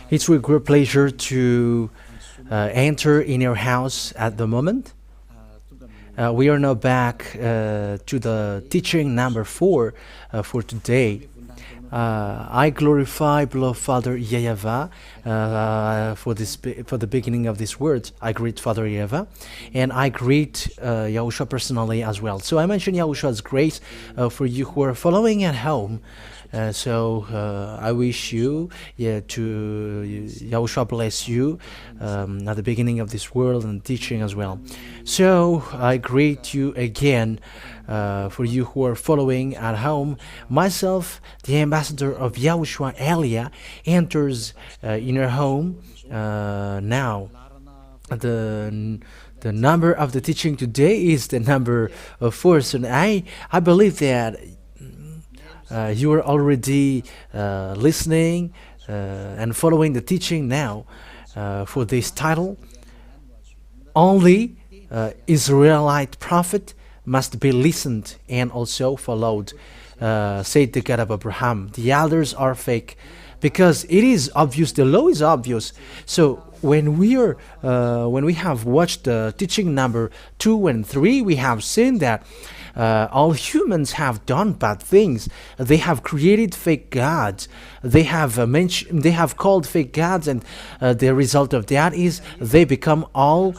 It's with great pleasure to enter in your house at the moment. We are now back to the teaching number 4 for today. I glorify beloved Father Yahushua for the beginning of this word. I greet Father Yahushua, and I greet Yahushua personally as well. So I mentioned Yahushua's grace for you who are following at home. I wish you to Yahushua bless you at the beginning of this world and teaching as well. So I greet you again for you who are following at home. Myself, the ambassador of Yahushua Elia, enters in your home now. The number of the teaching today is the number 4. So I believe that you are already listening and following the teaching now for this title. Only Israelite prophet must be listened and also followed, said the God of Abraham. The others are fake because it is obvious, the law is obvious. So when we have watched the teaching number 2 and 3, we have seen that all humans have done bad things. They have created fake gods. They have called fake gods, and the result of that is they become all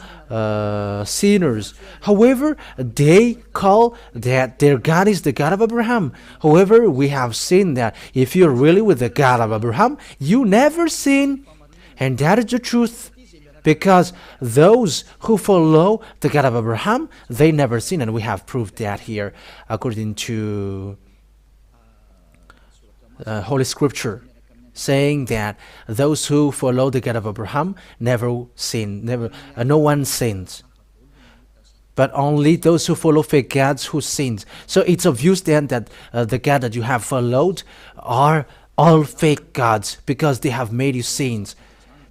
sinners. However, they call that their God is the God of Abraham. However, we have seen that if you're really with the God of Abraham, you never sin, and that is the truth. Because those who follow the God of Abraham, they never sin, and we have proved that here according to Holy Scripture, saying that those who follow the God of Abraham never sin, no one sins, but only those who follow fake gods who sins. So it's obvious then that the God that you have followed are all fake gods because they have made you sins.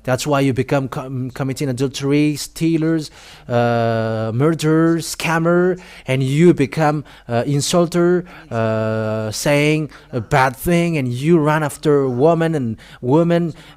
That's why you become committing adultery, stealers, murderers, scammer, and you become insulter, saying a bad thing, and you run after woman,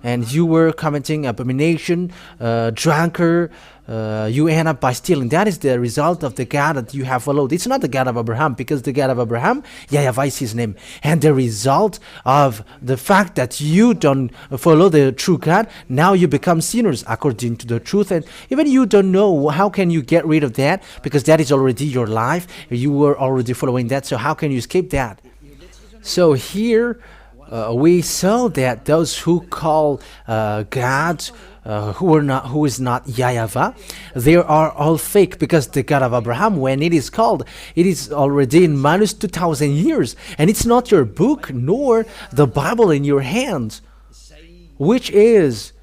and you were committing abomination, drunkard. You end up by stealing. That is the result of the God that you have followed. It's not the God of Abraham, because the God of Abraham, Yahushua is his name. And the result of the fact that you don't follow the true God, now you become sinners according to the truth. And even you don't know, how can you get rid of that? Because that is already your life. You were already following that. So how can you escape that? So here we saw that those who call God, who is not Yahushua, they are all fake, because the God of Abraham, when it is called, it is already in minus 2,000 years, and it's not your book nor the Bible in your hands, which changes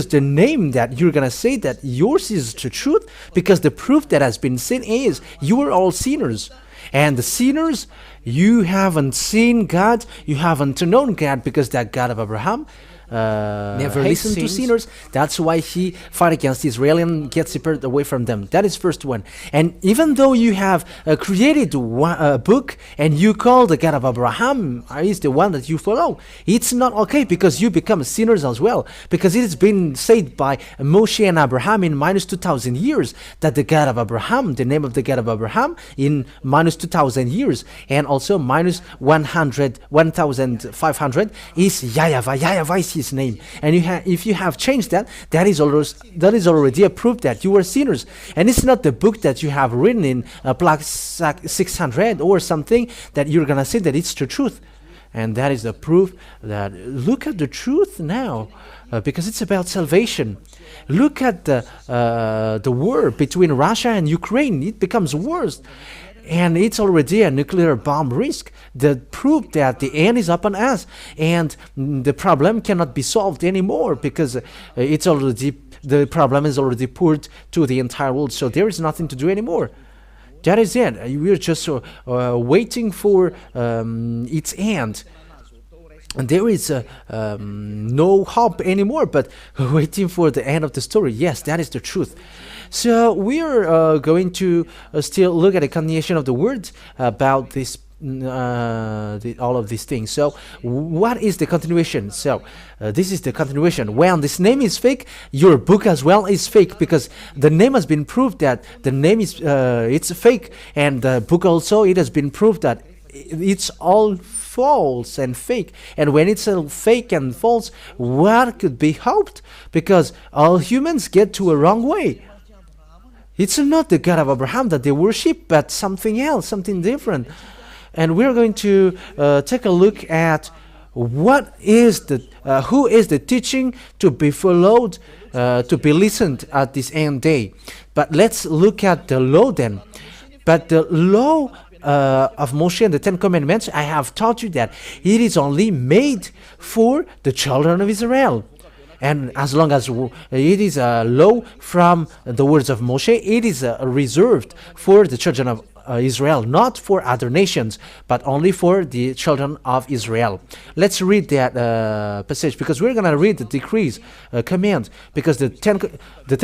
the name that you're gonna say that yours is the truth, because the proof that has been seen is you are all sinners. And the sinners, you haven't seen God, you haven't known God, because that God of Abraham never listened to sinners. That's why he fight against Israel and gets separated away from them. That is first one. And even though you have created a book and you call the God of Abraham is the one that you follow, it's not okay, because you become sinners as well. Because it has been said by Moshe and Abraham in minus 2,000 years that the God of Abraham, the name of the God of Abraham in minus 2,000 years, and also minus 1,500 is Yahushua. Yahushua is his name. And if you have changed that, that is already a proof that you are sinners. And it's not the book that you have written in plaque 600 or something that you're gonna say that it's the truth. And that is the proof that look at the truth now, because it's about salvation. Look at the war between Russia and Ukraine. It becomes worse. And it's already a nuclear bomb risk. The proof that the end is upon us, and the problem cannot be solved anymore, because the problem is already poured to the entire world. So there is nothing to do anymore. That is it. We're just waiting for its end. And there is no hope anymore, but waiting for the end of the story. Yes, that is the truth. So we are going to still look at a continuation of the words about this all of these things. So what is the continuation? So this is the continuation. When this name is fake, your book as well is fake, because the name has been proved that the name is it's fake, and the book also, it has been proved that it's all false and fake. And when it's all fake and false, what could be hoped? Because all humans get to a wrong way. It's not the God of Abraham that they worship, but something else, something different. And we're going to take a look at what is the who is the teaching to be followed, to be listened at this end day. But let's look at the law then. But the law of Moshe and the Ten Commandments, I have taught you that it is only made for the children of Israel. And as long as it is a law from the words of Moshe, it is reserved for the children of Israel, not for other nations, but only for the children of Israel. Let's read that passage, because we're going to read the decrees, command, because the Ten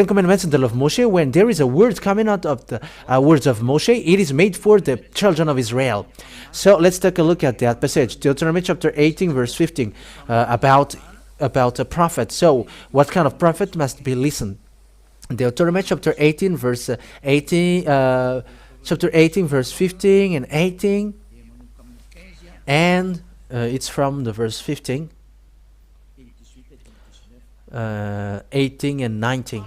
Commandments in the law of Moshe, when there is a word coming out of the words of Moshe, it is made for the children of Israel. So let's take a look at that passage, Deuteronomy chapter 18, verse 15, about a prophet. So what kind of prophet must be listened? Deuteronomy chapter 18, verse 18. Chapter 18, verse 15 and 18, and it's from the verse 15, 18 and 19.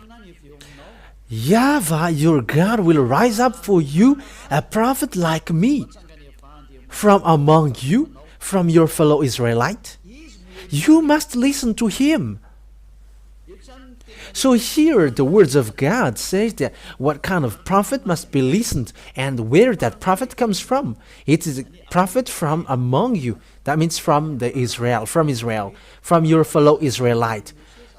Yahweh, your God, will rise up for you a prophet like me from among you, from your fellow Israelite. You must listen to him. So here the words of God says that what kind of prophet must be listened, and where that prophet comes from. It is a prophet from among you. That means from Israel, from your fellow Israelite.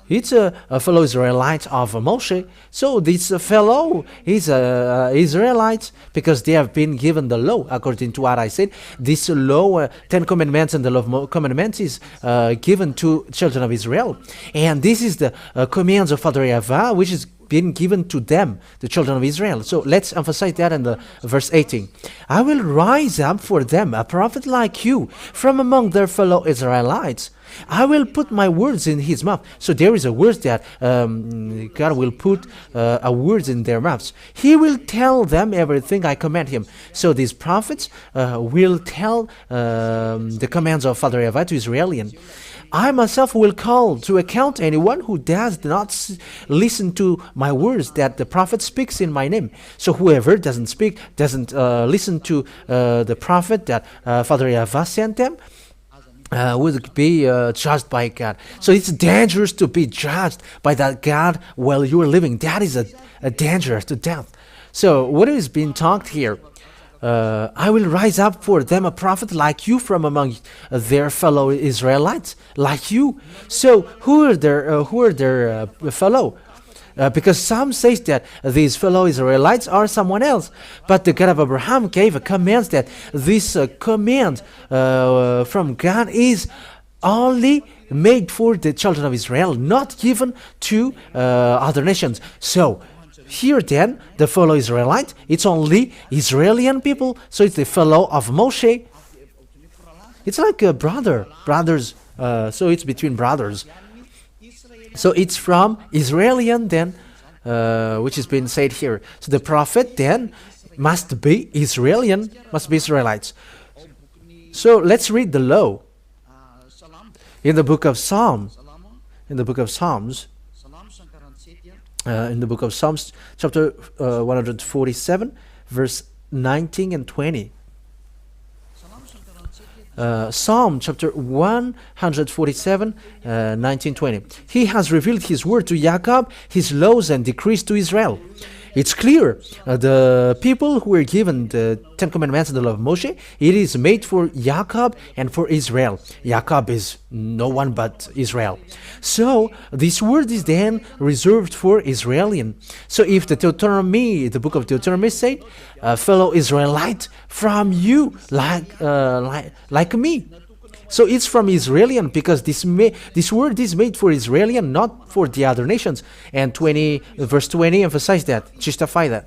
It's a fellow Israelite of Moshe. So this fellow is Israelite, because they have been given the law, according to what I said. This law, 10 commandments and the law of commandments, is given to children of Israel. And this is the commands of Father Yahweh, which is been given to them, the children of Israel. So let's emphasize that in the verse 18. I will rise up for them a prophet like you from among their fellow Israelites. I will put my words in his mouth. So there is a word that God will put a words in their mouths. He will tell them everything I command him. So these prophets will tell the commands of Father Yahweh to Israelian. I myself will call to account anyone who does not listen to my words that the prophet speaks in my name. So whoever doesn't listen to the prophet that Father Yahweh sent them, would be judged by God. So it's dangerous to be judged by that God while you are living. That is a danger to death. So what is being talked here? I will rise up for them a prophet like you from among their fellow Israelites, like you. So who are their fellow? Because some say that these fellow Israelites are someone else. But the God of Abraham gave a command that this command from God is only made for the children of Israel, not given to other nations. So here then, the fellow Israelite, it's only Israeli people, so it's the fellow of Moshe. It's like a brothers, so it's between brothers. So it's from Israelian then, which is being said here. So the prophet then must be Israelites. So let's read the law in the book of Psalms. In the book of Psalms, chapter 147, verse 19 and 20. Psalm chapter 147, 19, 20. He has revealed his word to Jacob, his laws and decrees to Israel. It's clear, the people who were given the Ten Commandments and the law of Moshe, it is made for Jacob and for Israel. Jacob is no one but Israel. So this word is then reserved for Israelian. So if the book of Deuteronomy said, fellow Israelite from you, like me. So it's from Israelian, because this word is made for Israelian, not for the other nations. And verse 20 emphasize that, justify that.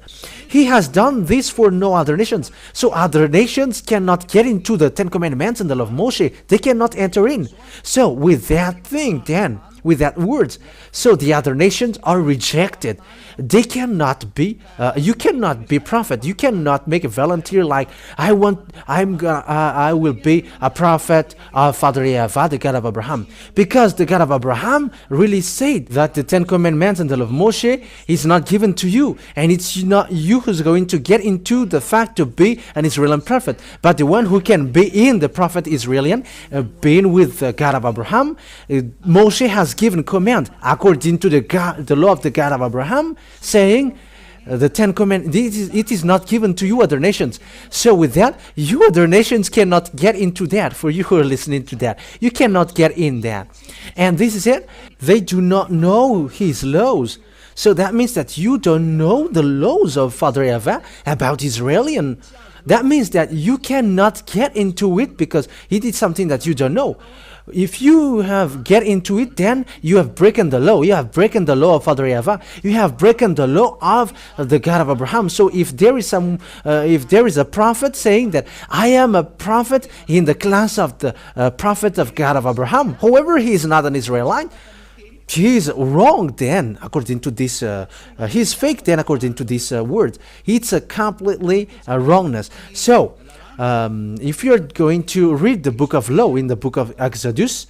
He has done this for no other nations. So other nations cannot get into the Ten Commandments and the law of Moshe. They cannot enter in. So with that thing, then, with that words, so the other nations are rejected. They cannot be. You cannot be prophet. You cannot make a volunteer like I will be a prophet of Father Yahushua, the God of Abraham, because the God of Abraham really said that the Ten Commandments and the law of Moshe is not given to you, and it's not you who's going to get into the fact to be an Israeli prophet, but the one who can be in the prophet Israelian, being with the God of Abraham. Moshe has given command according to the law of the God of Abraham, saying the Ten Commandments, it is not given to you other nations. So with that, you other nations cannot get into that. For you who are listening to that, you cannot get in that. And this is it. They do not know his laws. So that means that you don't know the laws of Father Yahushua about Israelian. That means that you cannot get into it because he did something that you don't know. If you have get into it, then you have broken the law. You have broken the law of Father Yahushua. You have broken the law of the God of Abraham. So if there is a prophet saying that I am a prophet in the class of the prophet of God of Abraham, however, he is not an Israelite, he is wrong then, according to this, he is fake then, according to this word. It's a completely wrongness. So, if you're going to read the book of law in the book of Exodus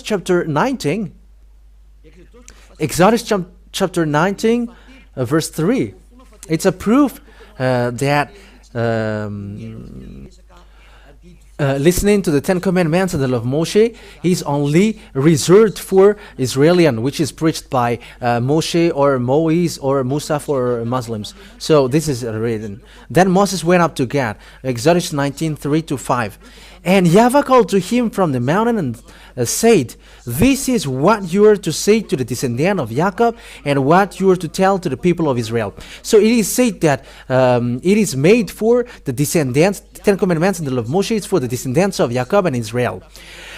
chapter 19, chapter 19, verse 3, it's a proof that listening to the Ten Commandments and the law of Moshe is only reserved for Israelian, which is preached by Moshe or Moise or Musa for Muslims. So this is written. Then Moses went up to God, Exodus 19, 3-5. And Yahweh called to him from the mountain and said, this is what you are to say to the descendant of Jacob and what you are to tell to the people of Israel. So it is said that it is made for the descendants, the Ten Commandments and the law of Moshe is for the descendants of Jacob and Israel.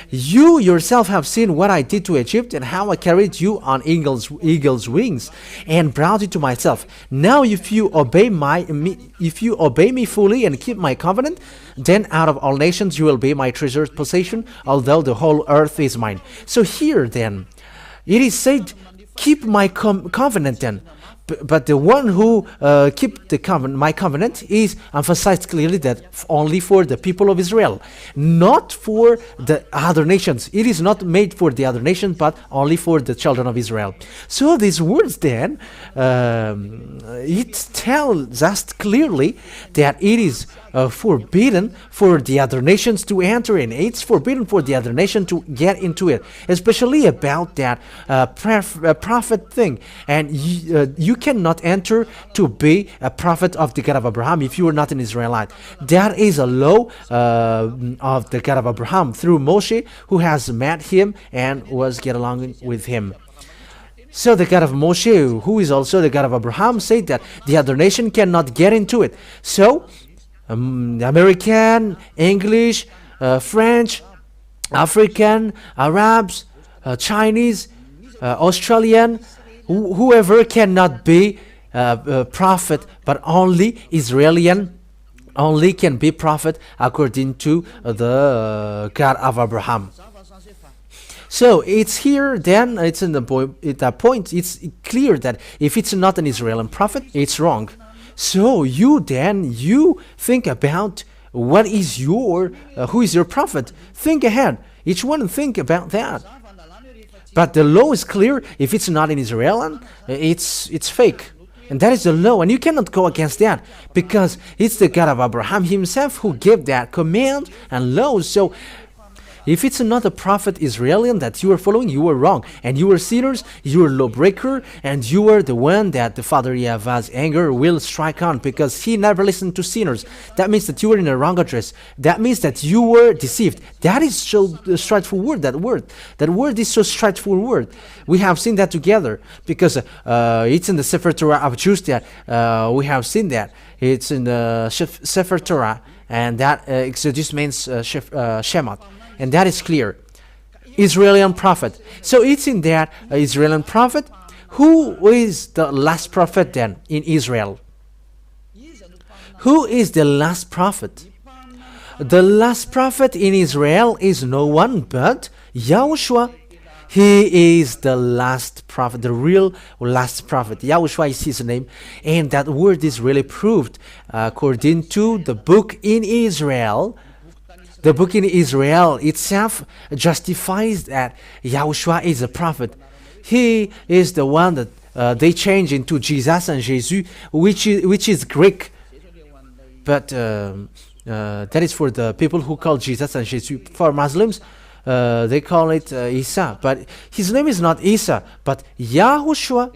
You yourself have seen what I did to Egypt and how I carried you on eagle's wings and brought you to myself. Now if you obey me fully and keep my covenant, then out of all nations you will be my treasured possession, although the whole earth is mine. So here then, it is said, keep my covenant then. But the one who keep my covenant is emphasized clearly that only for the people of Israel, not for the other nations. It is not made for the other nations, but only for the children of Israel. So these words then, it tells us clearly that it is forbidden for the other nations to enter in. It's forbidden for the other nation to get into it, especially about that prophet thing. And you cannot enter to be a prophet of the God of Abraham if you are not an Israelite. That is a law of the God of Abraham through Moshe, who has met him and was get along with him. So the God of Moshe, who is also the God of Abraham, said that the other nation cannot get into it. So American, English, French, African, Arabs, Chinese, Australian, whoever cannot be a prophet, but only Israelian only can be prophet according to the God of Abraham. So it's here then, it's in the point, it's clear that if it's not an Israeli prophet, it's wrong. So you think about what is who is your prophet? Think ahead. Each one think about that. But the law is clear. If it's not in Israel, it's fake. And that is the law. And you cannot go against that because it's the God of Abraham himself who gave that command and law. So if it's not a prophet Israelian that you are following, you are wrong. And you are sinners, you are lawbreaker, and you are the one that the Father Yahush's anger will strike on because he never listened to sinners. That means that you were in a wrong address. That means that you were deceived. That is so straightforward, that word. That word is so straightforward. We have seen that together because it's in the Sefer Torah of Jews that we have seen that. It's in the Sefer Torah and that Exodus means Shemot, and that is clear. Israeli prophet. So it's in that Israeli prophet. Who is the last prophet then in Israel? Who is the last prophet? The last prophet in Israel is no one but Yahushua. He is the last prophet, the real last prophet. Yahushua is his name, and that word is really proved according to the book in Israel. The book in Israel itself justifies that Yahushua is a prophet. He is the one that they change into Jesus and Jesus, which is Greek. But that is for the people who call Jesus and Jesus. For Muslims, they call it Isa. But his name is not Isa, but Yahushua.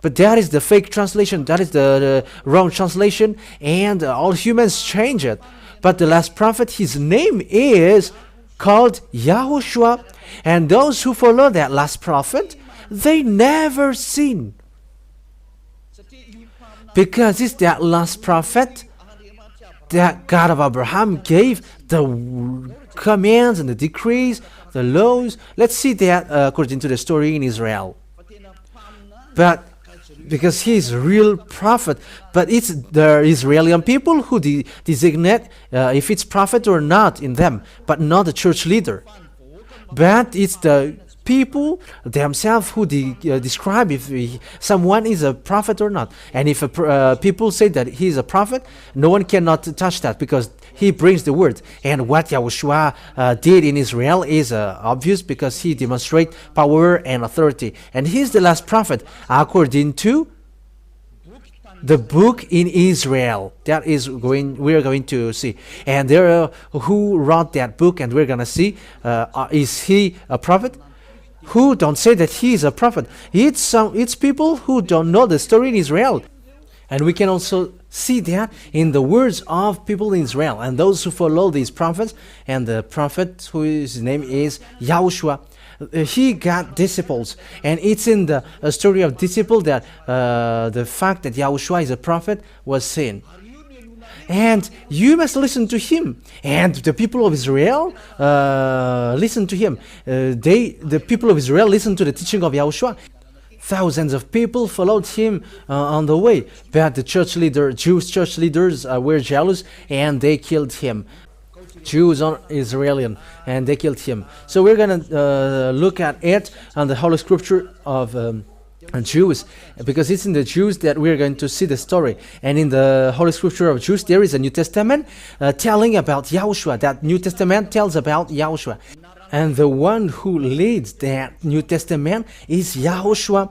But that is the fake translation. That is the wrong translation. And all humans change it. But the last prophet, his name is called Yahushua. And those who follow that last prophet, they never sin. Because it's that last prophet that God of Abraham gave the commands and the decrees, the laws. Let's see that according to the story in Israel. But because he is a real prophet, but it's the Israeli people who designate if it's prophet or not in them, but not the church leader. But it's the people themselves who describe if someone is a prophet or not. And if people say that he is a prophet, no one cannot touch that because he brings the word. And what Yahushua did in Israel is obvious because he demonstrates power and authority. And he's the last prophet according to the book in Israel. That is we're going to see. And there who wrote that book, and we're going to see, is he a prophet? Who don't say that he is a prophet? It's people who don't know the story in Israel. And we can also see that in the words of people in Israel and those who follow these prophets. And the prophet whose name is Yahushua, he got disciples, and it's in the story of disciple that the fact that Yahushua is a prophet was seen. And you must listen to him. And the people of Israel listen to him. The people of Israel listen to the teaching of Yahushua. Thousands of people followed him on the way, but the Jewish church leaders were jealous, and they killed him. Jews are Israeli, and they killed him. So we're going to look at it on the Holy Scripture of Jews, because it's in the Jews that we're going to see the story. And in the Holy Scripture of Jews, there is a New Testament telling about Yahushua. That New Testament tells about Yahushua. And the one who leads that New Testament is Yahushua.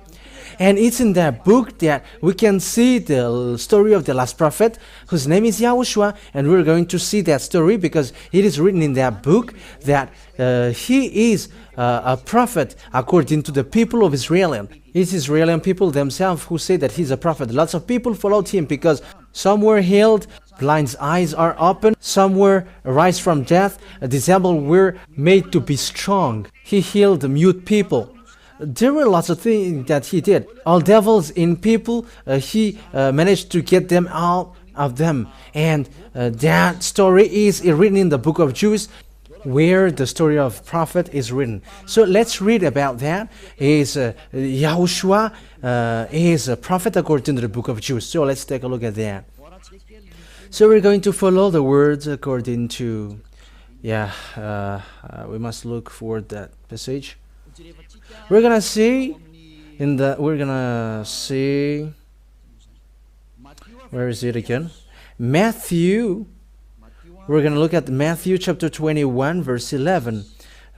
And it's in that book that we can see the story of the last prophet, whose name is Yahushua. And we're going to see that story because it is written in that book that he is a prophet according to the people of Israel. It's Israeli people themselves who say that he's a prophet. Lots of people followed him because some were healed, blind's eyes are open, some were raised from death, disabled were made to be strong. He healed the mute people. There were lots of things that he did. All devils in people, he managed to get them out of them. And that story is written in the book of Jews, where the story of prophet is written. So let's read about that. Yahushua is a prophet according to the book of Jews. So let's take a look at that. So we're going to follow the words according to, we must look for that passage. We're gonna see where is it again? Matthew. We're going to look at Matthew chapter 21, verse 11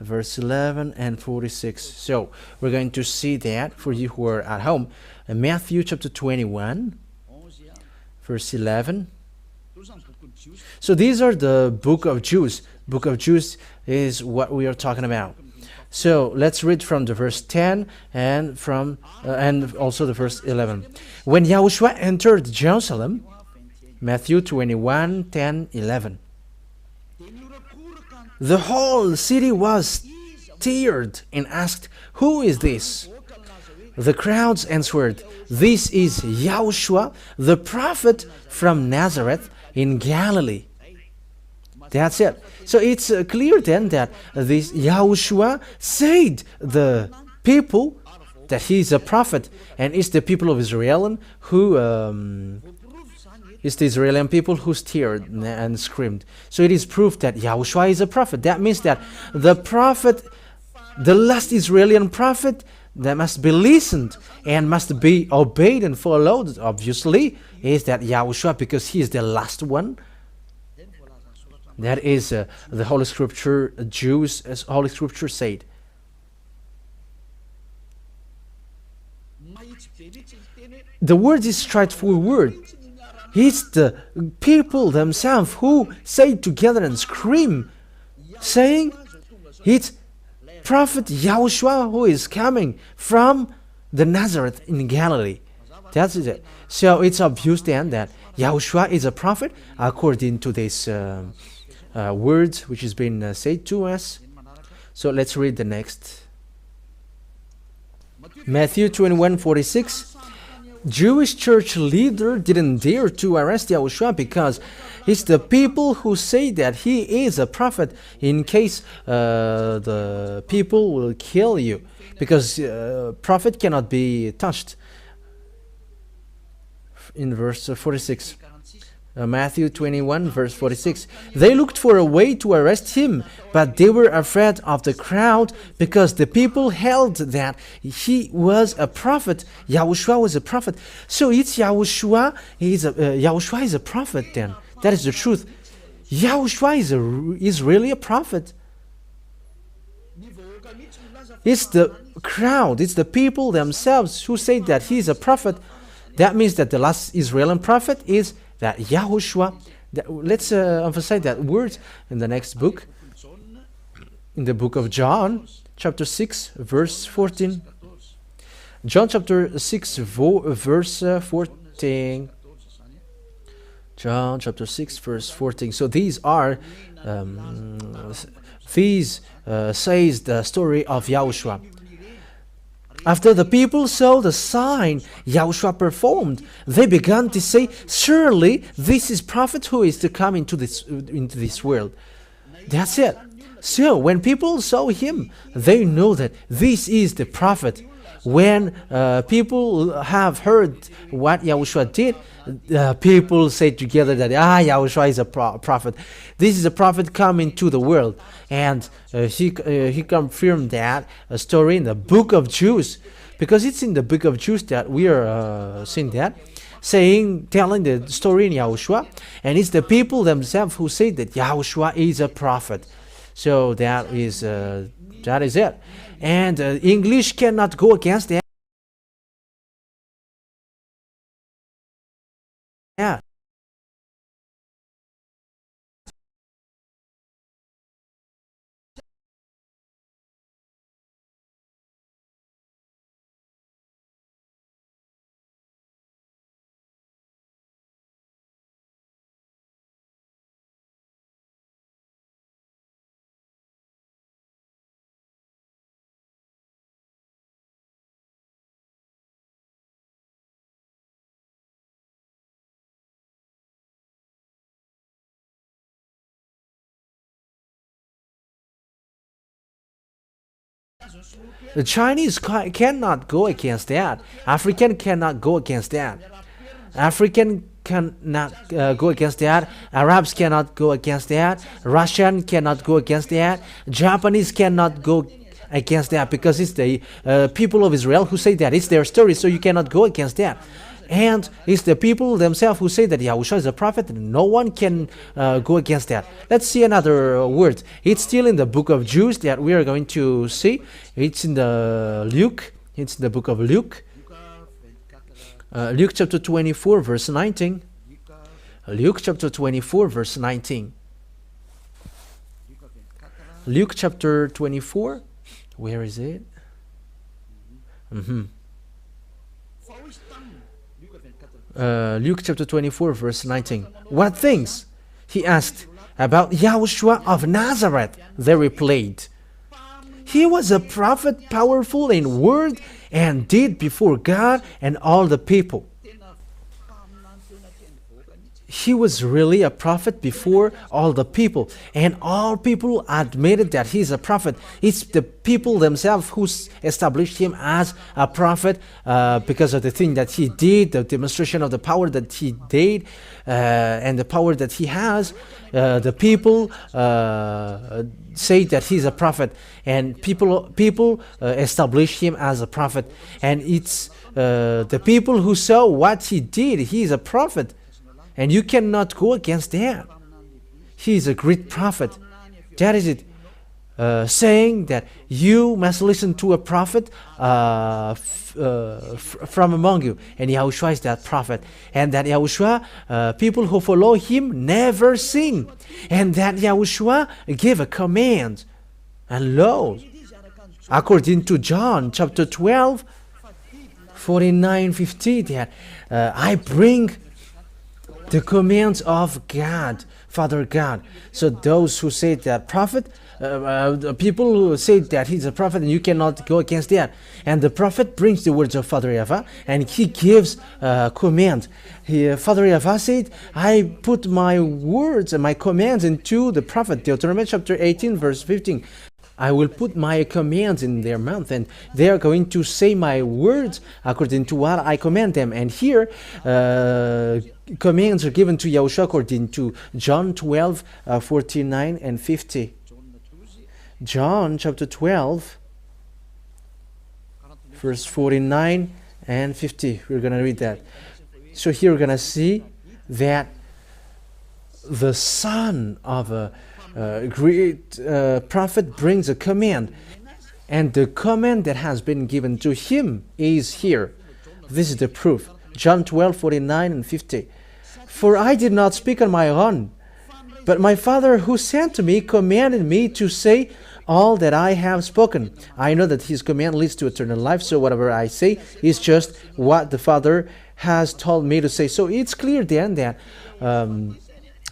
and 46. So we're going to see that for you who are at home. Matthew chapter 21, verse 11. So these are the book of Jews. Book of Jews is what we are talking about. So let's read from the verse 10 and from and also the verse 11. When Yahushua entered Jerusalem, Matthew 21, 10, 11. The whole city was stirred and asked, "Who is this?" The crowds answered, "This is Yahushua, the prophet from Nazareth in Galilee. That's it. So it's clear then that this Yahushua said the people that he is a prophet, and it's the people of Israel who it's the Israeli people who stared and screamed. So it is proof that Yahushua is a prophet. That means that the prophet, the last Israeli prophet, that must be listened and must be obeyed and followed, obviously, is that Yahushua, because he is the last one. That is the Holy Scripture, Jews, as Holy Scripture said. The word is straightforward. It's the people themselves who say together and scream, saying, it's Prophet Yahushua who is coming from the Nazareth in Galilee. That's it. So it's obvious then that Yahushua is a prophet according to this words which has been said to us. So let's read the next. Matthew 21:46. Jewish church leader didn't dare to arrest Yahushua because it's the people who say that he is a prophet, in case the people will kill you, because prophet cannot be touched. In verse 46. Matthew 21 verse 46. They looked for a way to arrest him, but they were afraid of the crowd because the people held that he was a prophet. Yahushua was a prophet. So it's Yahushua. Yahushua is a prophet then. That is the truth. Yahushua is really a prophet. It's the crowd, it's the people themselves who say that he is a prophet. That means that the last Israeli prophet is that Yahushua. Let's emphasize that word in the next book, in the book of John, chapter 6, verse 14. John chapter 6, verse 14. John chapter 6, verse 14. So these are, says the story of Yahushua. After the people saw the sign Yahushua performed, they began to say, surely this is prophet who is to come into this world. That's it. So when people saw him, they know that this is the prophet. When people have heard what Yahushua did, people say together that Yahushua is a prophet. This is a prophet coming to the world. And he confirmed that story in the book of Jews, because it's in the book of Jews that we are seeing that, telling the story in Yahushua, and it's the people themselves who say that Yahushua is a prophet. So that is it. And English cannot go against that. Yeah. The Chinese cannot go against that. African cannot go against that. African cannot go against that. Arabs cannot go against that. Russian cannot go against that. Japanese cannot go against that, because it's the people of Israel who say that. It's their story, so you cannot go against that. And it's the people themselves who say that Yahushua is a prophet, and no one can go against that. Let's see another word. It's still in the book of Jews that we are going to see. It's in the Luke. It's the book of Luke. Luke chapter 24, verse 19. Luke chapter 24, verse 19. Luke chapter 24. Where is it? Luke chapter 24, verse 19. What things? He asked. About Yahushua of Nazareth, they replied. He was a prophet, powerful in word and deed before God and all the people. he was really a prophet before all the people, and all people admitted that he's a prophet. It's the people themselves who established him as a prophet because of the thing that he did, the demonstration of the power that he did, and the power that he has. The people say that he's a prophet, and people establish him as a prophet, and it's the people who saw what he did. He's a prophet. And you cannot go against that. He is a great prophet. That is it. Saying that you must listen to a prophet from among you. And Yahushua is that prophet. And that Yahushua, people who follow him never sin. And that Yahushua gave a command and laws. According to John chapter 12, 49, 50, that I bring the commands of God, Father God. So those who say that prophet, people who say that he's a prophet, and you cannot go against that. And the prophet brings the words of Father Yahweh, and he gives command. Father Yahweh said, I put my words and my commands into the prophet. Deuteronomy chapter 18, verse 15. I will put my commands in their mouth, and they are going to say my words according to what I command them. And here, commands are given to Yahushua according to John 12, 49 and 50. John chapter 12, verse 49 and 50. We're going to read that. So here we're going to see that the son of a great prophet brings a command, and the command that has been given to him is here. This is the proof. John 12, 49 and 50. For I did not speak on my own, but my Father who sent me commanded me to say all that I have spoken. I know that his command leads to eternal life, so whatever I say is just what the Father has told me to say. So it's clear then that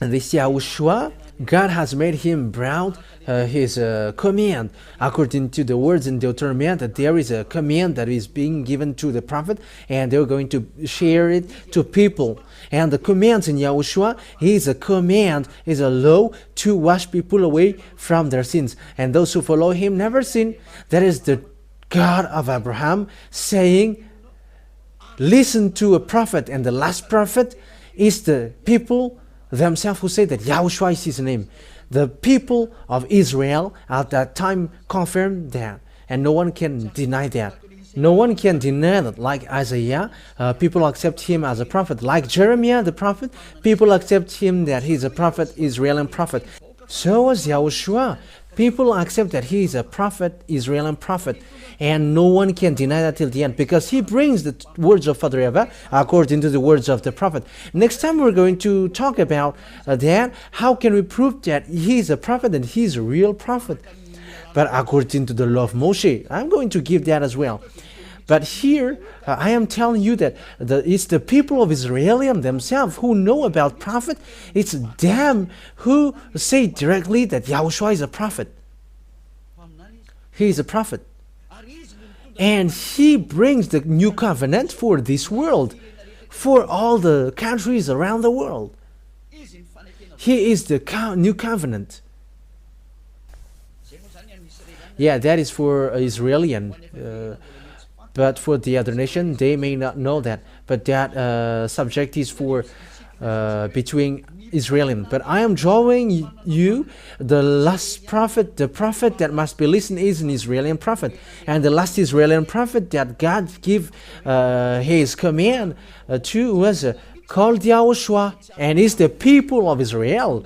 this Yahushua, God has made him proud his command. According to the words in Deuteronomy, that there is a command that is being given to the prophet, and they're going to share it to people. And the commands in Yahushua is a command, is a law to wash people away from their sins. And those who follow him never sin. That is the God of Abraham saying, listen to a prophet. And the last prophet is the people themselves who say that Yahushua is his name. The people of Israel at that time confirmed that, and no one can deny that. No one can deny that. Like Isaiah, people accept him as a prophet. Like Jeremiah the prophet, people accept him that he's a prophet, Israeli prophet. So was Yahushua. People accept that he is a prophet, Israeli prophet, and no one can deny that till the end, because he brings the words of Father Yahweh according to the words of the prophet. Next time we're going to talk about that. How can we prove that he is a prophet and he is a real prophet? But according to the law of Moshe, I'm going to give that as well. But here, I am telling you that it's the people of Israel themselves who know about prophet. It's them who say directly that Yahushua is a prophet. He is a prophet. And he brings the new covenant for this world, for all the countries around the world. He is the new covenant. Yeah, that is for Israeli. But for the other nation, they may not know that. But that subject is for between Israeli. But I am drawing you the last prophet. The prophet that must be listened is an Israeli prophet. And the last Israeli prophet that God gave his command to was called Yahushua. And is the people of Israel,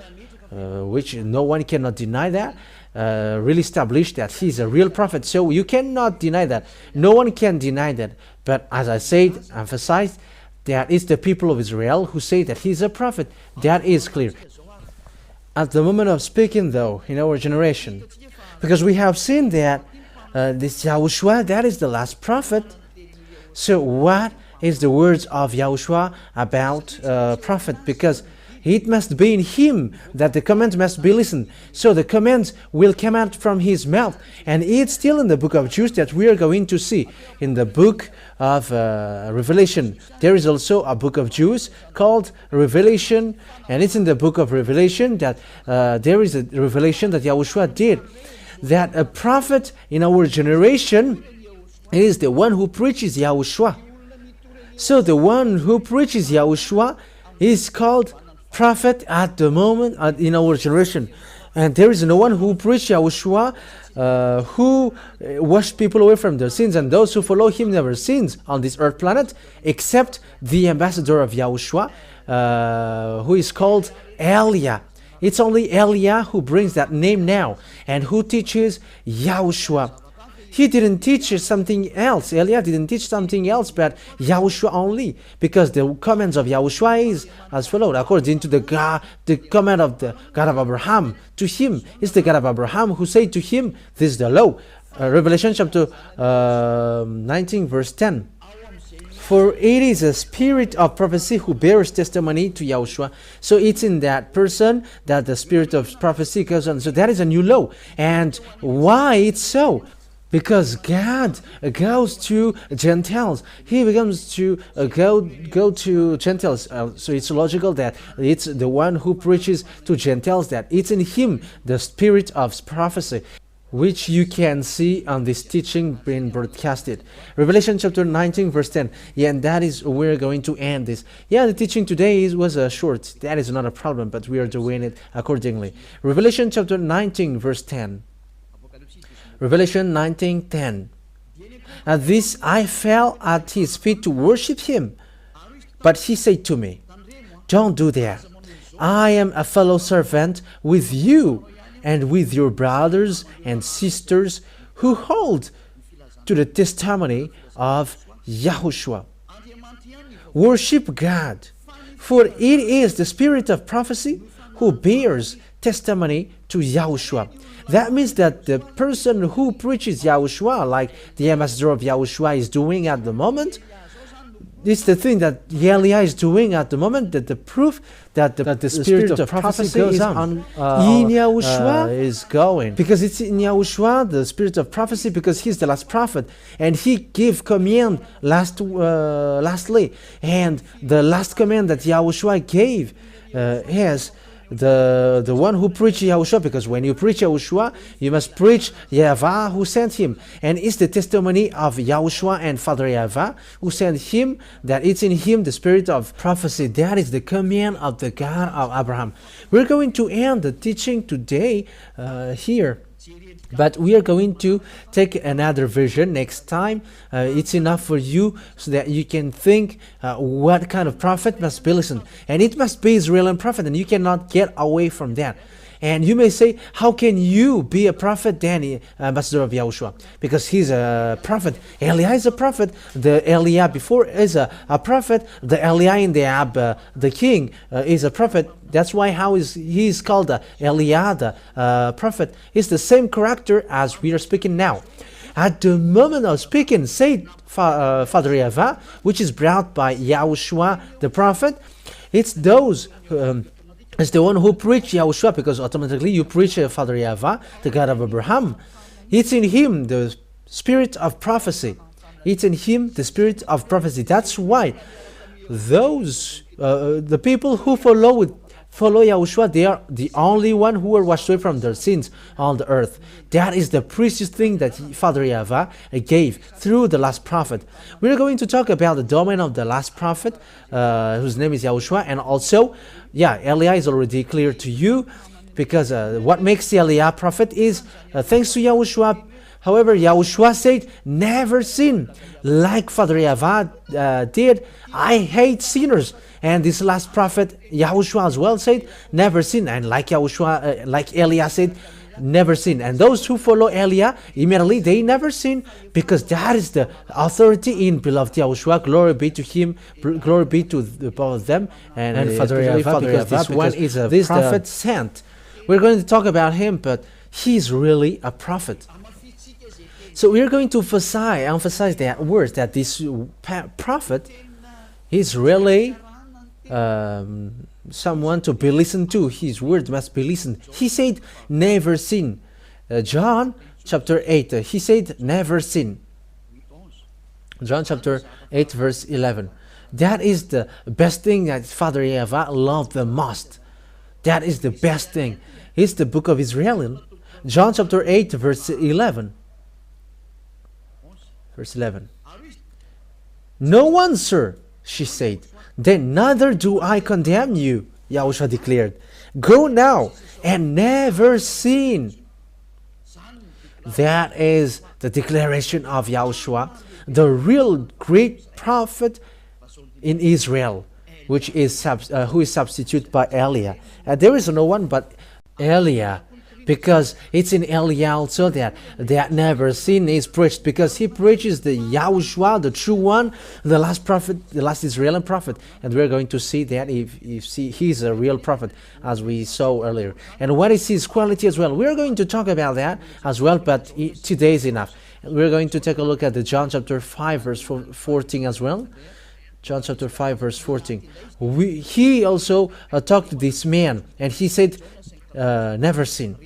which no one cannot deny that. Really established that he's a real prophet. So you cannot deny that. No one can deny that. But as I said, emphasized, that is the people of Israel who say that he's a prophet. That is clear. At the moment of speaking, though, in our generation, because we have seen that this Yahushua, that is the last prophet. So what is the words of Yahushua about prophet? Because It must be in him that the command must be listened. So the command will come out from his mouth. And it's still in the book of Jude that we are going to see. In the book of Revelation, there is also a book of Jude called Revelation. And it's in the book of Revelation that there is a revelation that Yahushua did. That a prophet in our generation is the one who preaches Yahushua. So the one who preaches Yahushua is called prophet at the moment in our generation. And there is no one who preaches Yahushua who wash people away from their sins, and those who follow him never sins on this earth planet, except the ambassador of Yahushua, who is called Elia. It's only Elia who brings that name now and who teaches Yahushua. He didn't teach something else. Elia didn't teach something else but Yahushua only, because the commands of Yahushua is as followed, according to the command of the God of Abraham. To him is the God of Abraham who said to him, this is the law. Revelation chapter 19 verse 10. For it is a spirit of prophecy who bears testimony to Yahushua. So it's in that person that the spirit of prophecy goes on. So that is a new law. And why it's so? Because God goes to Gentiles. He becomes to go to Gentiles. So it's logical that it's the one who preaches to Gentiles, that it's in him the spirit of prophecy, which you can see on this teaching being broadcasted. Revelation chapter 19 verse 10. Yeah, and that is where we're going to end this. Yeah, the teaching today was short. That is not a problem, but we are doing it accordingly. Revelation chapter 19 verse 10. Revelation 19:10. At this I fell at his feet to worship him. But he said to me, don't do that. I am a fellow servant with you and with your brothers and sisters who hold to the testimony of Yahushua. Worship God, for it is the spirit of prophecy who bears testimony to Yahushua. That means that the person who preaches Yahushua, like the ambassador of Yahushua is doing at the moment, it's the thing that Elia is doing at the moment, that the proof that the spirit of prophecy goes on. In Yahushua is going. Because it's in Yahushua, the spirit of prophecy, because he's the last prophet. And he gave command lastly. And the last command that Yahushua gave is the one who preached Yahushua, because when you preach Yahushua, you must preach Yahweh who sent him. And it's the testimony of Yahushua and Father Yahweh who sent him, that it's in him the spirit of prophecy. That is the command of the God of Abraham. We're going to end the teaching today here. But we are going to take another version next time. It's enough for you so that you can think what kind of prophet must be listened. And it must be Israeli prophet, and you cannot get away from that. And you may say, how can you be a prophet, then ambassador of Yahushua? Because he's a prophet. Elia is a prophet. The Elia before is a prophet. The Elia in the king, is a prophet. That's why he's called Elia, the prophet. He's the same character as we are speaking now. At the moment of speaking, say Father Yahweh, which is brought by Yahushua the prophet, it's those it's the one who preached Yahushua, because automatically you preach Father Yahweh, the God of Abraham. It's in him the spirit of prophecy. It's in him the spirit of prophecy. That's why those the people who follow Yahushua, they are the only one who are washed away from their sins on the earth. That is the precious thing that Father Yahweh gave through the last prophet. We're going to talk about the domain of the last prophet, whose name is Yahushua, and also, Elia is already clear to you, because what makes the Elia prophet is thanks to Yahushua. However, Yahushua said, never sin. Like Father Yahweh did, I hate sinners. And this last prophet, Yahushua as well, said, never sin. And like Yahushua, like Elia said, never sin. And those who follow Elia, immediately they never sin, because that is the authority in beloved Yahushua. Glory be to him, glory be to both of them. And Father Yahweh, because this one is a prophet sent. We're going to talk about him, but he's really a prophet. So we're going to emphasize that word, that this prophet is really someone to be listened to. His word must be listened. He said, never sin. John chapter 8, he said, never sin. John chapter 8, verse 11. That is the best thing that Father Yahuwah loved the most. That is the best thing. It's the book of Israel. John chapter 8, verse 11. Verse 11. No one, sir, she said. Then neither do I condemn you, Yahushua declared. Go now and never sin. That is the declaration of Yahushua, the real great prophet in Israel, which is who is substituted by Eliah. There is no one but Eliah, because it's in Eliah also that never sin is preached, because he preaches the Yahushua, the true one, the last prophet, the last Israeli prophet, and we're going to see that if he's a real prophet, as we saw earlier. And what is his quality as well? We're going to talk about that as well, but today is enough. We're going to take a look at the John chapter 5 verse 14 as well. John chapter 5 verse 14. He also talked to this man, and he said, never sin.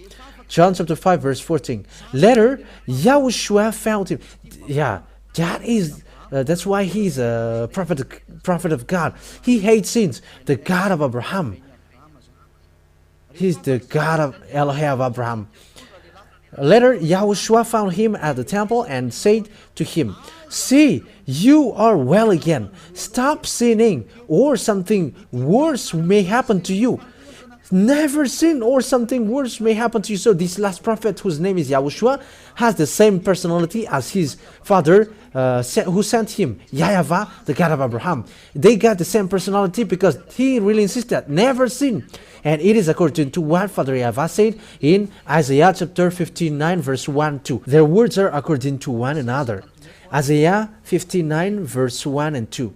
John chapter 5 verse 14. Later, Yahushua found him. Yeah, that's why he's a prophet of God. He hates sins. The God of Abraham. He's the God of Elohim of Abraham. Later, Yahushua found him at the temple and said to him, see, you are well again. Stop sinning, or something worse may happen to you. Never sin, or something worse may happen to you. So this last prophet, whose name is Yahushua, has the same personality as his father who sent him, Yahuwah, the God of Abraham. They got the same personality because he really insisted, never sin. And it is according to what Father Yahuwah said in Isaiah chapter 59 verse 1-2. Their words are according to one another. Isaiah 59 verse 1 and 2.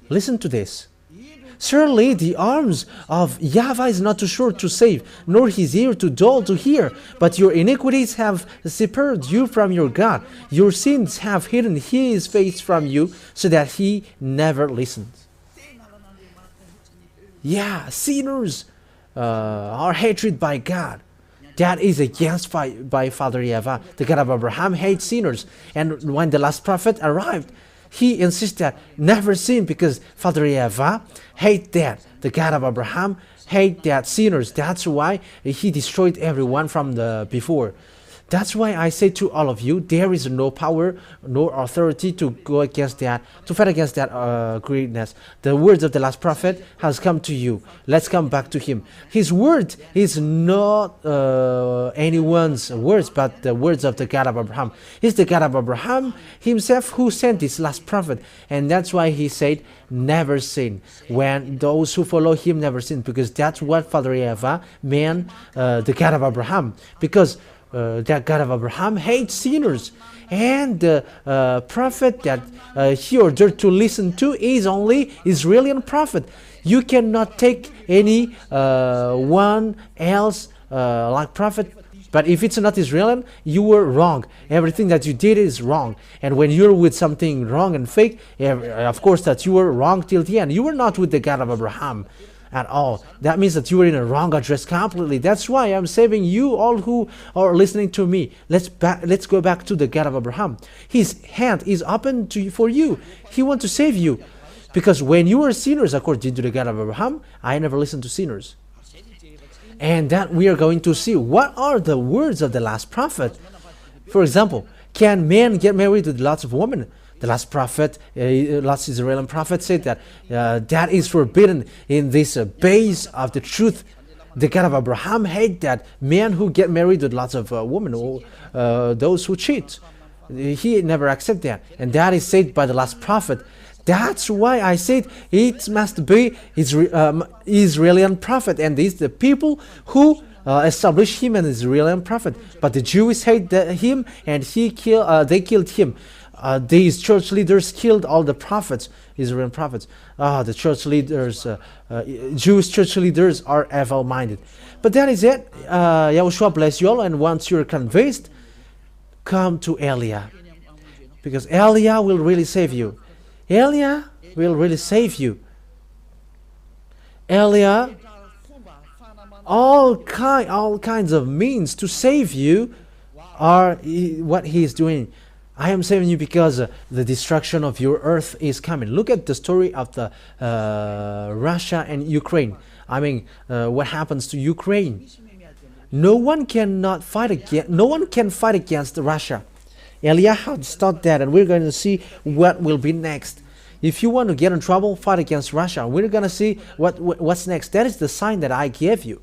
Listen to this. Surely the arms of Yahweh is not too short to save, nor his ear too dull to hear. But your iniquities have separated you from your God. Your sins have hidden his face from you, so that he never listens. Yeah, sinners are hated by God. That is against by Father Yahuwah. The God of Abraham hates sinners. And when the last prophet arrived, he insisted never sin, because Father Yahuwah hate that. The God of Abraham hate that sinners. That's why he destroyed everyone from the before. That's why I say to all of you, there is no power nor authority to go against that, to fight against that greatness. The words of the last prophet has come to you. Let's come back to him. His word is not anyone's words, but the words of the God of Abraham. It's the God of Abraham himself who sent this last prophet. And that's why he said, never sin. When those who follow him never sin, because that's what Father Yahuwah meant, the God of Abraham. Because that God of Abraham hates sinners, and the prophet that he ordered to listen to is only Israeli prophet. You cannot take any one else like prophet. But if it's not Israeli, you were wrong. Everything that you did is wrong. And when you're with something wrong and fake, of course that you were wrong till the end. You were not with the God of Abraham at all. That means that you were in a wrong address completely. That's why I'm saving you all who are listening to me. Let's go back to the God of Abraham. His hand is open for you. He wants to save you. Because when you were sinners, according to the God of Abraham, I never listened to sinners. And that we are going to see what are the words of the last prophet. For example, can men get married with lots of women? The last prophet, last Israeli prophet said that that is forbidden in this base of the truth. The God of Abraham hate that men who get married with lots of women, or those who cheat. He never accept that. And that is said by the last prophet. That's why I said it must be Israeli prophet. And these the people who establish him an Israeli prophet. But the Jews hate him, and they killed him. These church leaders killed all the prophets, Israeli prophets. The church leaders, Jewish church leaders are evil-minded. But that is it. Yahushua bless you all. And once you're convinced, come to Eliah, because Eliah will really save you. Eliah will really save you. Elia, all kinds of means to save you are what he is doing. I am saving you because the destruction of your earth is coming. Look at the story of the Russia and Ukraine. I mean, what happens to Ukraine? No one can fight against Russia. Eliyahu started that, and we're going to see what will be next. If you want to get in trouble, fight against Russia. We're going to see what's next. That is the sign that I gave you.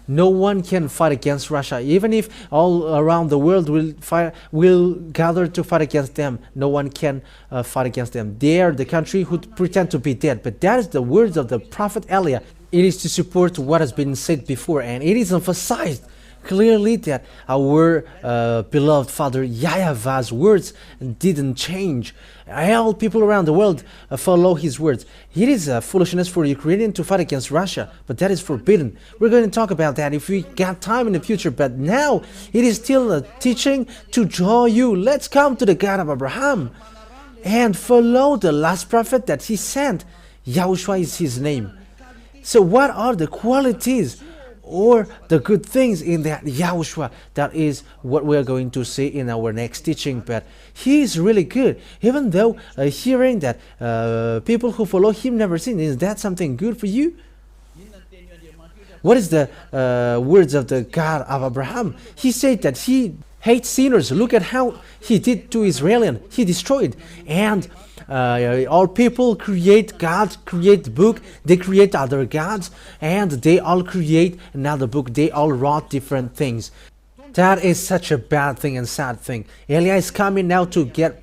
No one can fight against Russia. Even if all around the world will gather to fight against them, no one can fight against them. They are the country who pretend to be dead. But that is the words of the prophet Eliah. It is to support what has been said before, and it is emphasized clearly that our beloved Father Yahush's words didn't change. All people around the world follow his words. It is foolishness for Ukrainian to fight against Russia, but that is forbidden. We're going to talk about that if we got time in the future, but now it is still a teaching to draw you. Let's come to the God of Abraham and follow the last prophet that he sent. Yahushua is his name. So what are the qualities or the good things in that Yahushua? That is what we are going to see in our next teaching. But he is really good, even though hearing that people who follow him never sin. Is that something good for you? What is the words of the God of Abraham? He said that he hates sinners. Look at how he did to Israelites. He destroyed. And all people create gods, create the book, they create other gods, and they all create another book. They all wrote different things. That is such a bad thing and sad thing. Eliah is coming now to get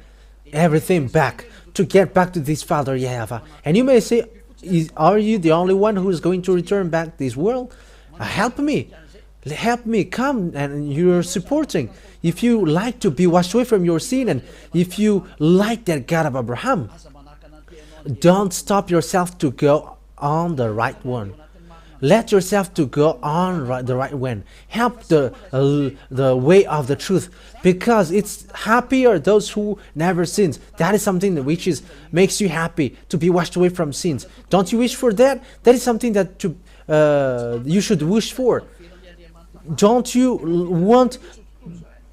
everything back, to get back to this Father Yahuwah. And you may say, are you the only one who is going to return back this world? Help me. Help me, come, and you're supporting. If you like to be washed away from your sin, and if you like that God of Abraham, don't stop yourself to go on the right one. Let yourself to go on the right one. Help the way of the truth, because it's happier those who never sins. That is something that which makes you happy, to be washed away from sins. Don't you wish for that? That is something that you should wish for. Don't you want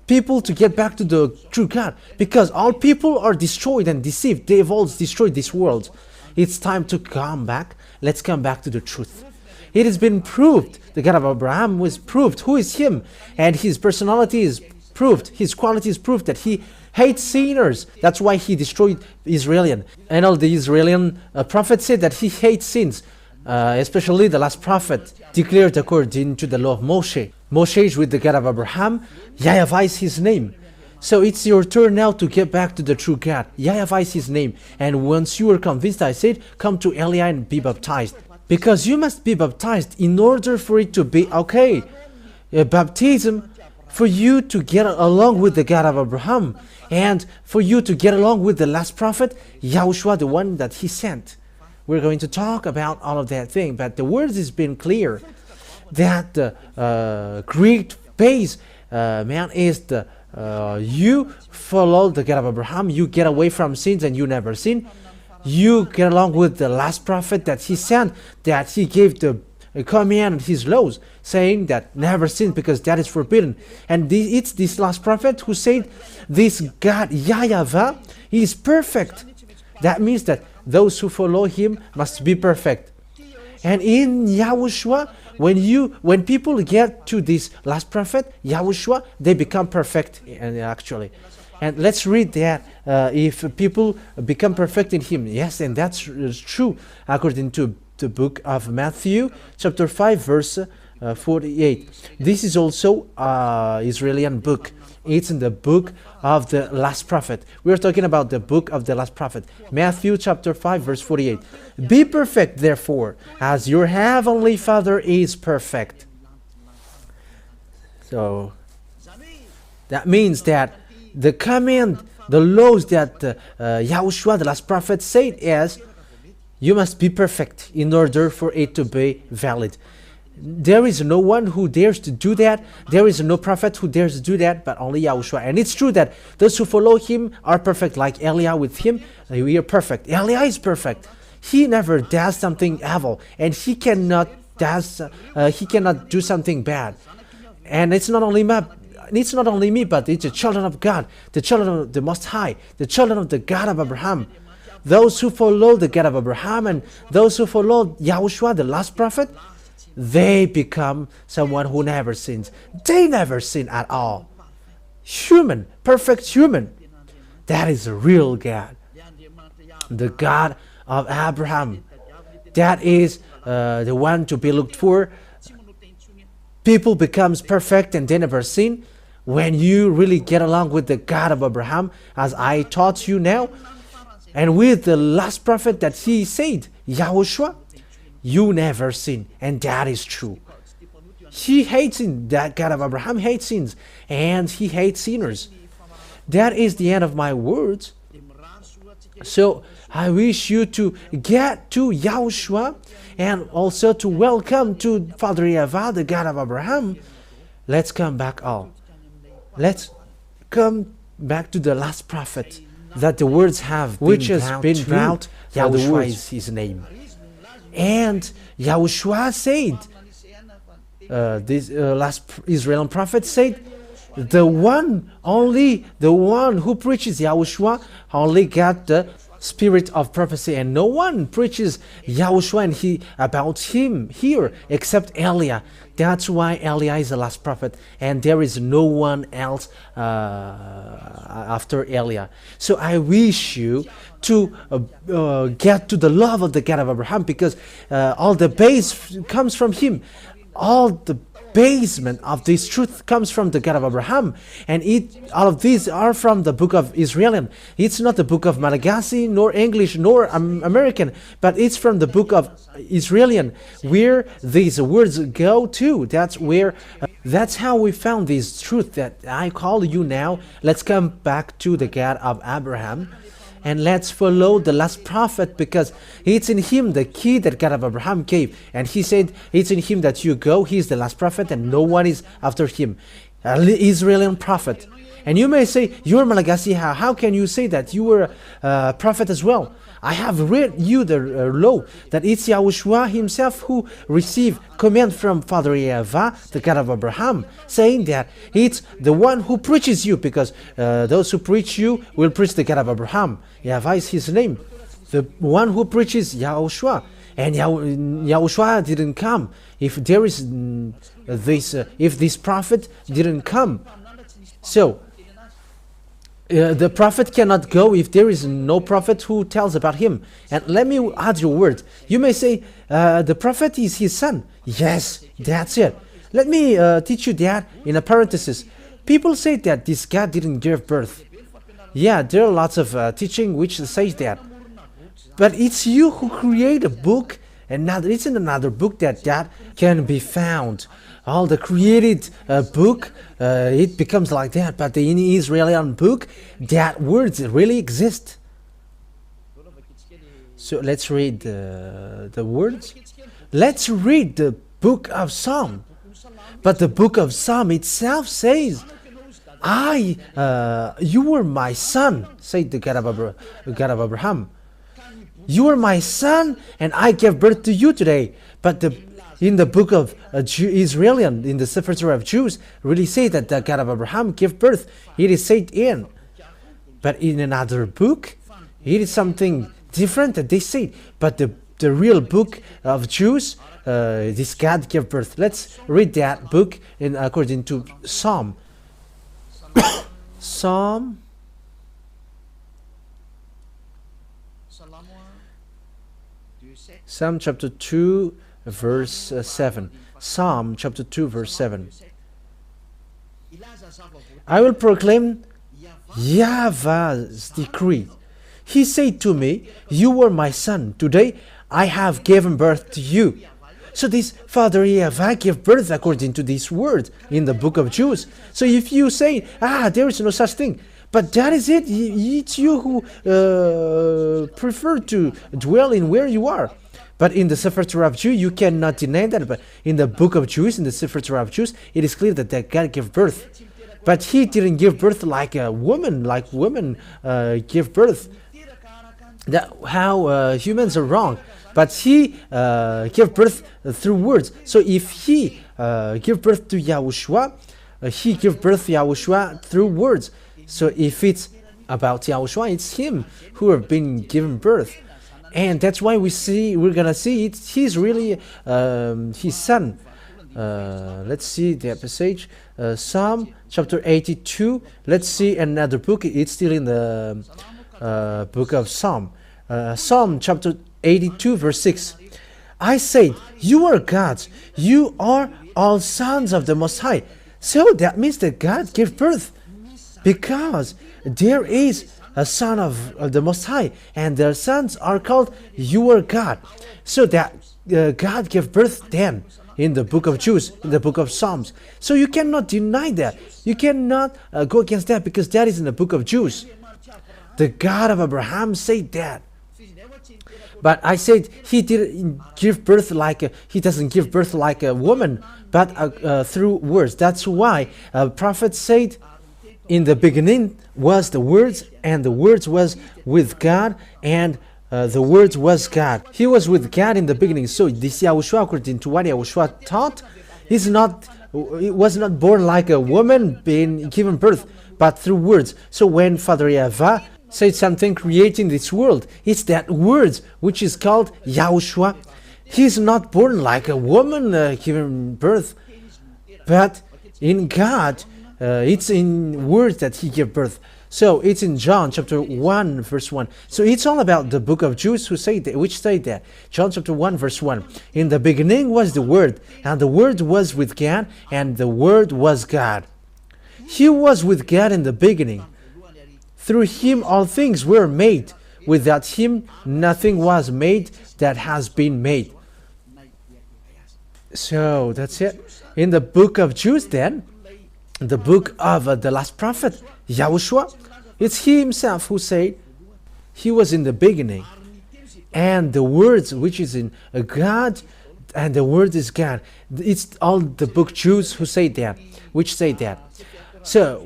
people to get back to the true God? Because all people are destroyed and deceived. They have all destroyed this world. It's time to come back. Let's come back to the truth. It has been proved. The God of Abraham was proved. Who is him? And his personality is proved. His quality is proved that he hates sinners. That's why he destroyed Israel. And all the Israeli prophets said that he hates sins. Especially the last prophet declared according to the law of Moshe. Moshe is with the God of Abraham. Yahuwah is his name. So it's your turn now to get back to the true God. Yahuwah is his name. And once you are convinced, I said, come to Eliah and be baptized. Because you must be baptized in order for it to be okay. Baptism for you to get along with the God of Abraham. And for you to get along with the last prophet, Yahushua, the one that he sent. We're going to talk about all of that thing, but the words has been clear that the great base, man, is the you follow the God of Abraham, you get away from sins and you never sin. You get along with the last prophet that he sent, that he gave the command and his laws, saying that never sin because that is forbidden. And it's this last prophet who said, this God, Yahuwah, he is perfect. That means that those who follow him must be perfect. And in Yahushua, when people get to this last prophet, Yahushua, they become perfect actually. And let's read that if people become perfect in him. Yes, and that's true according to the book of Matthew, chapter 5, verse 48. This is also Israeli book. It's in the book of the last prophet. We are talking about the book of the last prophet. Matthew chapter 5 verse 48. Be perfect therefore, as your heavenly Father is perfect. So that means that the command, the laws that Yahushua, the last prophet, said is, you must be perfect in order for it to be valid. There is no one who dares to do that. There is no prophet who dares to do that, but only Yahushua. And it's true that those who follow him are perfect, like Eliah with him. We are perfect. Eliah is perfect. He never does something evil, and he cannot do something bad. And it's not only me, but it's the children of God, the children of the Most High, the children of the God of Abraham. Those who follow the God of Abraham and those who follow Yahushua, the last prophet, they become someone who never sins. They never sin at all. Human, perfect human. That is a real God. The God of Abraham. That is the one to be looked for. People becomes perfect and they never sin when you really get along with the God of Abraham, as I taught you now, and with the last prophet that he said, Yahushua, you never sin, and that is true. He hates sin. That God of Abraham hates sins, and he hates sinners. That is the end of my words. So I wish you to get to Yahushua and also to welcome to Father Yahweh, the God of Abraham. Let's come back all. Let's come back to the last prophet that the words have which has been brought. Yahushua is his name. And Yahushua said, this last Israeli prophet said, the one who preaches Yahushua only got the spirit of prophecy, and no one preaches Yahushua and about him here except Eliah. That's why Eliah is the last prophet, and there is no one else after Eliah. So I wish you to get to the love of the God of Abraham, because all the base comes from him. All the basement of this truth comes from the God of Abraham, and all of these are from the book of Israelian. It's not the book of Malagasy, nor English, nor American, but it's from the book of Israelian, where these words go to. That's how we found this truth that I call you now. Let's come back to the God of Abraham, and let's follow the last prophet, because it's in him the key that God of Abraham gave. And he said, it's in him that you go. He is the last prophet and no one is after him. An Israeli prophet. And you may say, you're Malagasy. How can you say that? You were a prophet as well. I have read you the law that it's Yahushua himself who received command from Father Yahweh, the God of Abraham, saying that it's the one who preaches you, because those who preach you will preach the God of Abraham. Yahweh is his name. The one who preaches Yahushua. And Yahushua didn't come. If there is if this prophet didn't come. So, the prophet cannot go if there is no prophet who tells about him. And let me add your word. You may say, the prophet is his son. Yes, that's it. Let me teach you that in a parenthesis. People say that this God didn't give birth. Yeah, there are lots of teaching which says that. But it's you who create a book, and it's in another book that can be found. All the created book, it becomes like that. But in the Israeli book, that words really exist. So let's read the words. Let's read the book of Psalm. But the book of Psalm itself says, you were my son, said the God of Abraham. You are my son, and I gave birth to you today. But in the book of Israelian, in the Sefer Torah of Jews, really say that the God of Abraham gave birth. It is said in. But in another book, it is something different that they say. But the real book of Jews, this God gave birth. Let's read that book according to Psalm. Psalm chapter 2, verse 7. Psalm chapter 2, verse 7. I will proclaim Yahweh's decree. He said to me, you were my son. Today I have given birth to you. So this Father Yahweh gave birth according to this word in the book of Jews. So if you say, there is no such thing, but that is it. It's you who prefer to dwell in where you are. But in the Sefer Torah of Jews, you cannot deny that. But in the book of Jews, in the Sefer Torah of Jews, it is clear that God gave birth. But he didn't give birth like a woman, give birth. that how humans are wrong, but he gave birth through words. So if he gave birth to Yahushua, he gave birth to Yahushua through words. So if it's about Yahushua, it's him who have been given birth, and that's why we're gonna see it. He's really his son. Let's see the passage. Psalm chapter 82. Let's see another book. It's still in the book of Psalm. Psalm chapter 82 verse 6. I said, you are gods. You are all sons of the Most High. So that means that God gave birth, because there is a son of the Most High, and their sons are called you are God. So that God gave birth then in the book of Jews, in the book of Psalms. So you cannot deny that. You cannot go against that, because that is in the book of Jews. The God of Abraham said that. But I said he didn't give birth he doesn't give birth like a woman, but through words. That's why prophet said, in the beginning was the words, and the words was with God, and the words was God. He was with God in the beginning. So this Yahushua, according to what Yahushua taught, it was not born like a woman being given birth, but through words. So when Father Yahweh said something creating this world, it's that words which is called Yahushua. He's not born like a woman given birth, but in God, it's in words that he gave birth. So it's in John chapter 1 verse 1. So it's all about the book of Jews which say that. John chapter 1 verse 1. In the beginning was the Word, and the Word was with God, and the Word was God. He was with God in the beginning. Through him all things were made. Without him nothing was made that has been made. So that's it. In the book of Jews then, the book of the last prophet, Yahushua, it's he himself who said he was in the beginning, and the words which is in God, and the word is God. It's all the book Jews who say that, which say that. So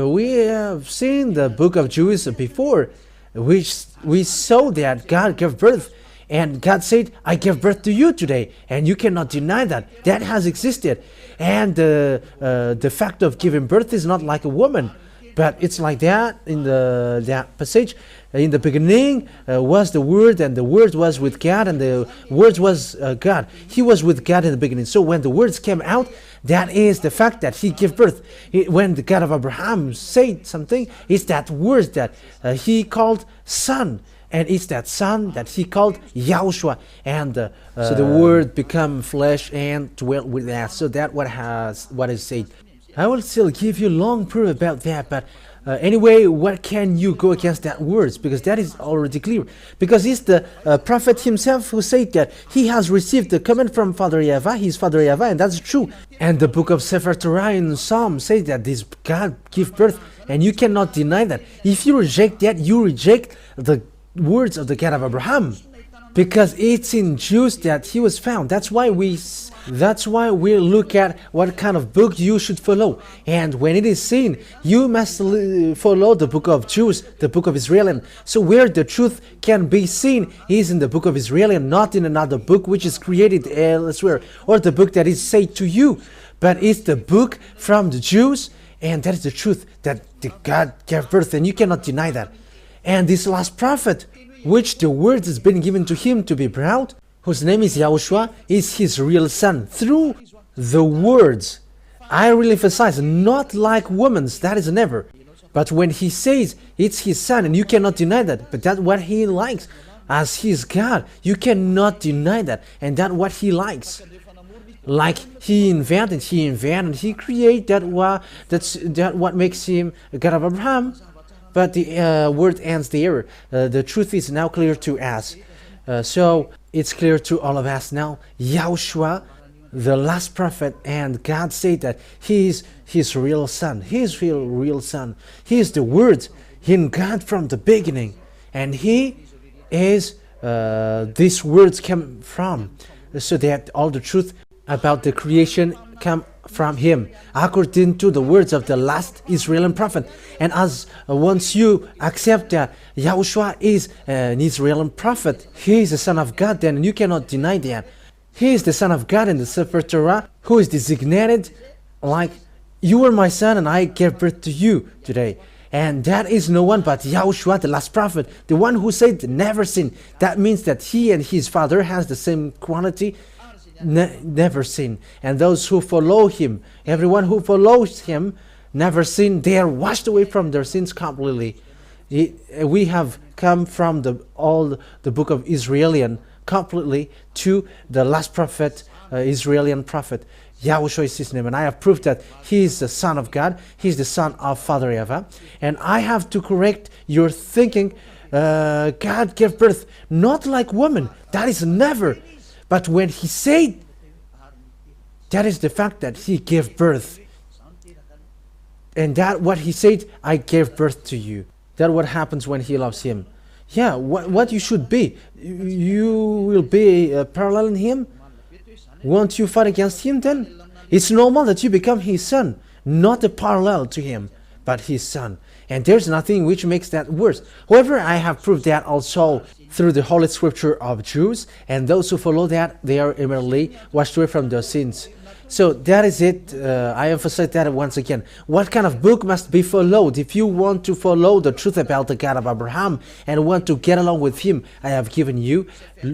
we have seen the book of Jews before, which we saw that God gave birth, and God said, I gave birth to you today, and you cannot deny that. That has existed. And the fact of giving birth is not like a woman, but it's like that in that passage. In the beginning was the Word, and the Word was with God, and the Word was God. He was with God in the beginning. So when the words came out, that is the fact that he gave birth. When the God of Abraham said something, it's that word that he called son. And it's that son that he called Yahushua. And so the word become flesh and dwelt with us. So that what is said. I will still give you long proof about that, but anyway, what can you go against that words? Because that is already clear. Because it's the prophet himself who said that he has received the command from Father Yahweh, his Father Yahweh, and that's true. And the book of Sefer Torah in Psalm says that this God give birth, and you cannot deny that. If you reject that, you reject the words of the God of Abraham, because it's in Jews that he was found. That's why we look at what kind of book you should follow, and when it is seen, you must follow the book of Jews, the book of Israelite. So where the truth can be seen is in the book of Israelite, not in another book which is created elsewhere, or the book that is said to you, but it's the book from the Jews, and that is the truth that the God gave birth, and you cannot deny that. And this last prophet, which the word has been given to him to be proud, whose name is Yahushua, is his real son. Through the words, I really emphasize, not like women's, that is never. But when he says it's his son, and you cannot deny that, but that's what he likes. As his God, you cannot deny that, and that's what he likes. Like he invented, he created that's what makes him a God of Abraham. But the word ends there. The truth is now clear to us. So it's clear to all of us now. Yahushua, the last prophet, and God said that he is his real son. His real son. He is the word in God from the beginning. And he is these words come from. So that all the truth about the creation come from him, according to the words of the last Israeli prophet. And as once you accept that Yahushua is an Israeli prophet, he is the Son of God, then you cannot deny that. He is the Son of God in the Sefer Torah, who is designated like, you are my son and I gave birth to you today. And that is no one but Yahushua, the last prophet, the one who said never sin. That means that he and his father has the same quality, never sin. And those who follow him, everyone who follows him, never sin. They are washed away from their sins completely. We have come from the book of Israelian completely to the last prophet, Israelian prophet. Yahushua is his name, and I have proved that he is the Son of God. He is the Son of Father Yahweh. And I have to correct your thinking. God gave birth not like woman. That is never. But when he said, that is the fact that he gave birth. And that what he said, I gave birth to you. That what happens when he loves him. Yeah, what you should be. You will be parallel in him. Won't you fight against him then? It's normal that you become his son, not a parallel to him, but his son. And there's nothing which makes that worse. However, I have proved that also through the Holy Scripture of Jews, and those who follow that, they are immediately washed away from their sins. So that is it. I emphasize that once again. What kind of book must be followed? If you want to follow the truth about the God of Abraham and want to get along with him, I have given you,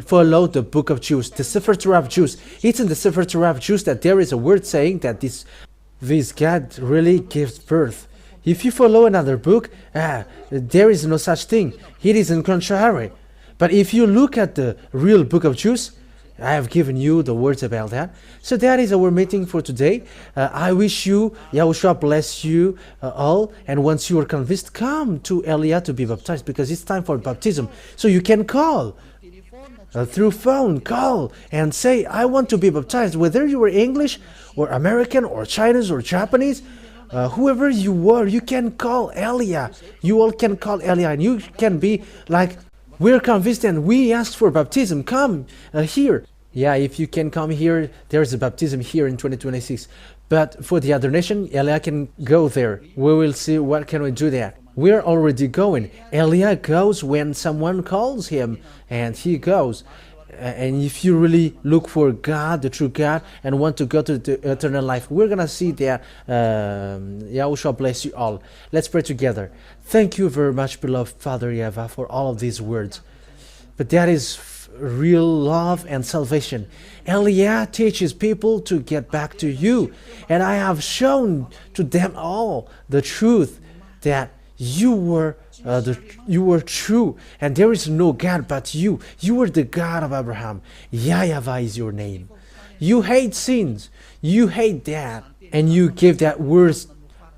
follow the book of Jews, the Sefer Torah of Jews. It's in the Sefer Torah of Jews that there is a word saying that this God really gives birth. If you follow another book, there is no such thing. It is in contrary. But if you look at the real book of Jews, I have given you the words about that. So that is our meeting for today. I wish you, Yahushua bless you all. And once you are convinced, come to Elia to be baptized, because it's time for baptism. So you can call through phone, call and say, I want to be baptized. Whether you are English or American or Chinese or Japanese, whoever you are, you can call Elia. You all can call Elia, and you can be like, we're convinced and we asked for baptism. Come here. Yeah, if you can come here, there's a baptism here in 2026. But for the other nation, Elia can go there. We will see what can we do there. We're already going. Elia goes when someone calls him, and he goes. And if you really look for God, the true God, and want to go to the eternal life, we're going to see that. Yahushua bless you all. Let's pray together. Thank you very much, beloved Father Yahweh, for all of these words. But that is real love and salvation. Elia teaches people to get back to you. And I have shown to them all the truth that you were true, and there is no God but you. You are the God of Abraham. Yahweh is your name. You hate sins. You hate that. And you gave that words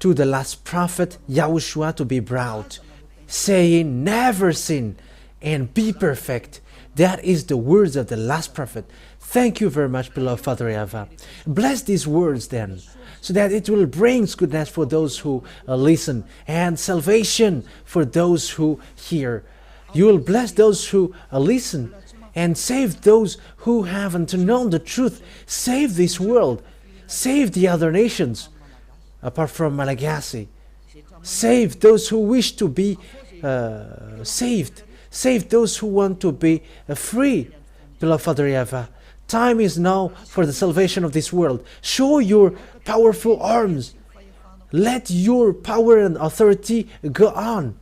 to the last prophet, Yahushua, to be brought, saying, never sin and be perfect. That is the words of the last prophet. Thank you very much, beloved Father Yahweh. Bless these words then, so that it will bring goodness for those who listen, and salvation for those who hear. You will bless those who listen, and save those who haven't known the truth. Save this world. Save the other nations, apart from Malagasy. Save those who wish to be saved. Save those who want to be free. Beloved Father Yahweh, time is now for the salvation of this world. Show your powerful arms. Let your power and authority go on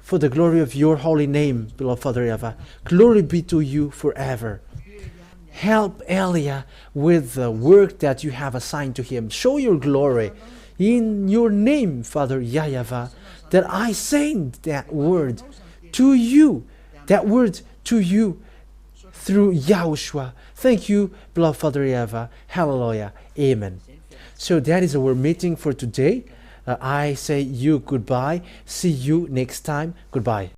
for the glory of your holy name, beloved Father Yahweh. Glory be to you forever. Help Elia with the work that you have assigned to him. Show your glory in your name, Father Yahweh, that I send that word to you, through Yahushua. Thank you, beloved Father Yahweh. Hallelujah. Amen. So that is our meeting for today. I say you goodbye. See you next time. Goodbye.